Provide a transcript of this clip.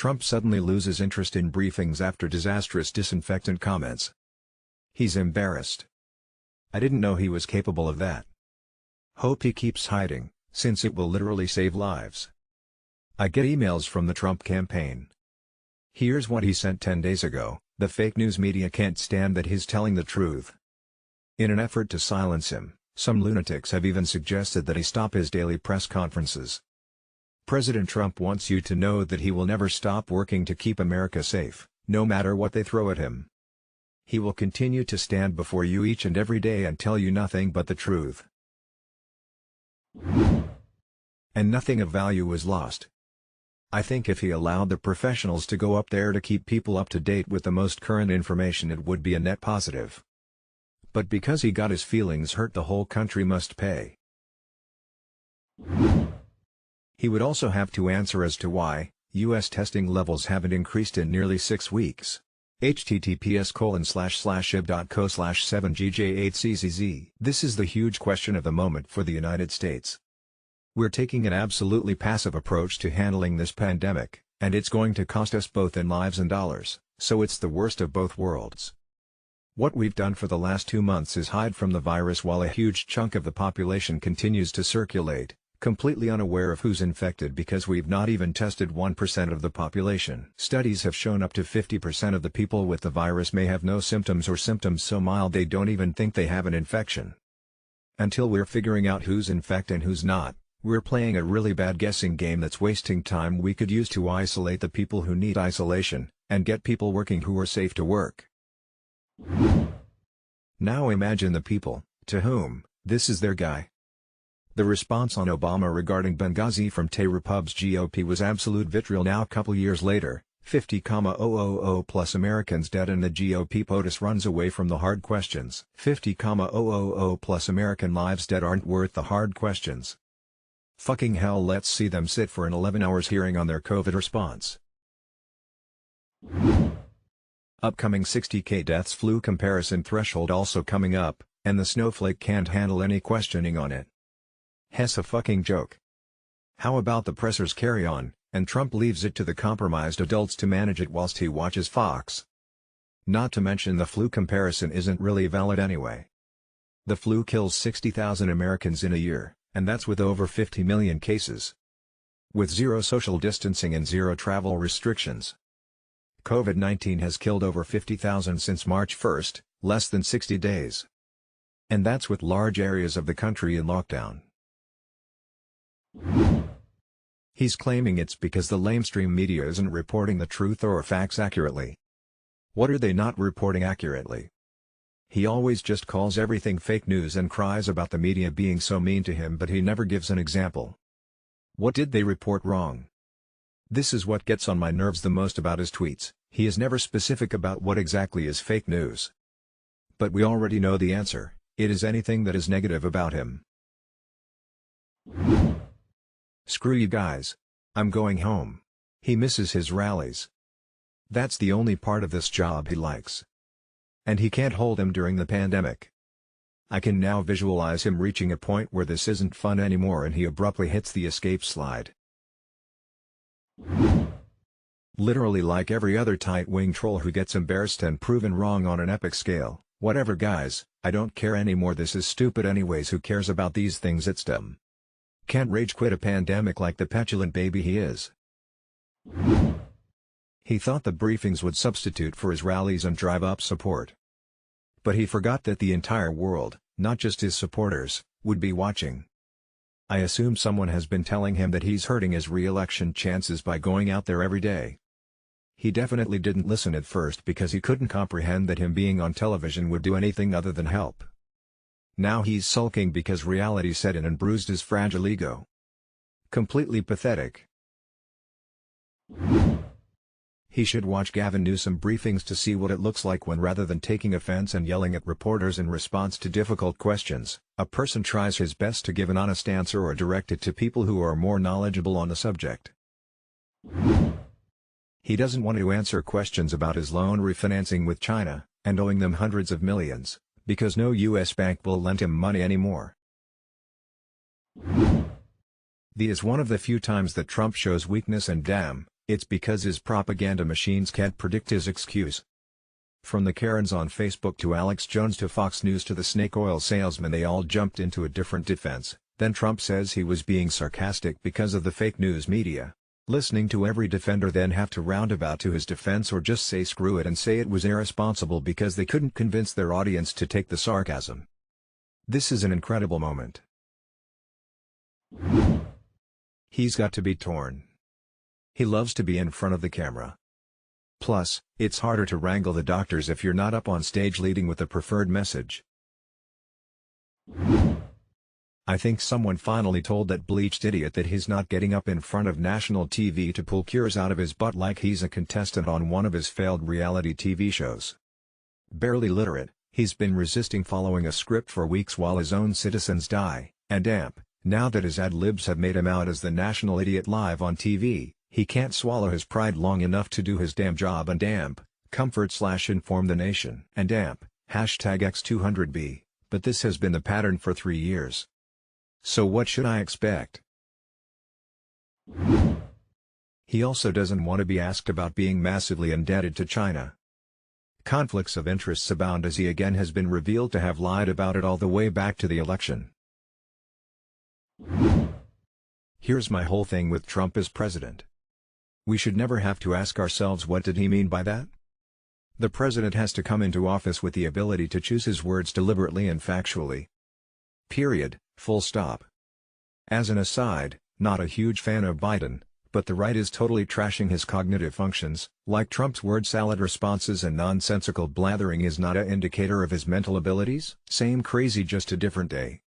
Trump suddenly loses interest in briefings after disastrous disinfectant comments. He's embarrassed. I didn't know he was capable of that. Hope he keeps hiding, since it will literally save lives. I get emails from the Trump campaign. Here's what he sent 10 days ago: the fake news media can't stand that he's telling the truth. In an effort to silence him, some lunatics have even suggested that he stop his daily press conferences. President Trump wants you to know that he will never stop working to keep America safe, no matter what they throw at him. He will continue to stand before you each and every day and tell you nothing but the truth. And nothing of value was lost. I think if he allowed the professionals to go up there to keep people up to date with the most current information, it would be a net positive. But because he got his feelings hurt, the whole country must pay. He would also have to answer as to why U.S. testing levels haven't increased in nearly 6 weeks. https://ib.co/7gj8ccz. This is the huge question of the moment for the United States. We're taking an absolutely passive approach to handling this pandemic, and it's going to cost us both in lives and dollars, so it's the worst of both worlds. What we've done for the last 2 months is hide from the virus while a huge chunk of the population continues to circulate, completely unaware of who's infected because we've not even tested 1% of the population. Studies have shown up to 50% of the people with the virus may have no symptoms or symptoms so mild they don't even think they have an infection. Until we're figuring out who's infected and who's not, we're playing a really bad guessing game that's wasting time we could use to isolate the people who need isolation, and get people working who are safe to work. Now imagine the people, to whom this is their guy. The response on Obama regarding Benghazi from Tehran-Pub's GOP was absolute vitriol. Now couple years later, 50,000 plus Americans dead and the GOP POTUS runs away from the hard questions. 50,000 plus American lives dead aren't worth the hard questions. Fucking hell, let's see them sit for an 11 hours hearing on their COVID response. Upcoming 60K deaths flu comparison threshold also coming up, and the snowflake can't handle any questioning on it. Hess a fucking joke. How about the pressers carry on, and Trump leaves it to the compromised adults to manage it whilst he watches Fox? Not to mention the flu comparison isn't really valid anyway. The flu kills 60,000 Americans in a year, and that's with over 50 million cases. With zero social distancing and zero travel restrictions. COVID-19 has killed over 50,000 since March 1, less than 60 days. And that's with large areas of the country in lockdown. He's claiming it's because the lamestream media isn't reporting the truth or facts accurately. What are they not reporting accurately? He always just calls everything fake news and cries about the media being so mean to him, but he never gives an example. What did they report wrong? This is what gets on my nerves the most about his tweets. He is never specific about what exactly is fake news. But we already know the answer. It is anything that is negative about him. Screw you guys. I'm going home. He misses his rallies. That's the only part of this job he likes. And he can't hold them during the pandemic. I can now visualize him reaching a point where this isn't fun anymore and he abruptly hits the escape slide. Literally like every other tight-wing troll who gets embarrassed and proven wrong on an epic scale. Whatever guys, I don't care anymore, this is stupid anyways, who cares about these things, it's dumb. Can't rage quit a pandemic like the petulant baby he is. He thought the briefings would substitute for his rallies and drive up support. But he forgot that the entire world, not just his supporters, would be watching. I assume someone has been telling him that he's hurting his re-election chances by going out there every day. He definitely didn't listen at first because he couldn't comprehend that him being on television would do anything other than help. Now he's sulking because reality set in and bruised his fragile ego. Completely pathetic. He should watch Gavin Newsom briefings to see what it looks like when, rather than taking offense and yelling at reporters in response to difficult questions, a person tries his best to give an honest answer or direct it to people who are more knowledgeable on the subject. He doesn't want to answer questions about his loan refinancing with China, and owing them hundreds of millions, because no U.S. bank will lend him money anymore. This is one of the few times that Trump shows weakness, and damn, It's because his propaganda machines can't predict his excuse. From the Karens on Facebook to Alex Jones to Fox News to the snake oil salesman, they all jumped into a different defense. Then Trump says he was being sarcastic because of the fake news media. Listening to every defender then have to roundabout to his defense or just say screw it and say it was irresponsible because they couldn't convince their audience to take the sarcasm. This is an incredible moment. He's got to be torn. He loves to be in front of the camera. Plus, it's harder to wrangle the doctors if you're not up on stage leading with the preferred message. I think someone finally told that bleached idiot that he's not getting up in front of national TV to pull cures out of his butt like he's a contestant on one of his failed reality TV shows. Barely literate, he's been resisting following a script for weeks while his own citizens die, and now that his ad-libs have made him out as the national idiot live on TV, he can't swallow his pride long enough to do his damn job and comfort/inform the nation and #X200B, but this has been the pattern for 3 years. So what should I expect? He also doesn't want to be asked about being massively indebted to China. Conflicts of interests abound as he again has been revealed to have lied about it all the way back to the election. Here's my whole thing with Trump as president. We should never have to ask ourselves what did he mean by that? The president has to come into office with the ability to choose his words deliberately and factually. Period, full stop. As an aside, not a huge fan of Biden, but the right is totally trashing his cognitive functions, like Trump's word salad responses and nonsensical blathering is not an indicator of his mental abilities? Same crazy, just a different day.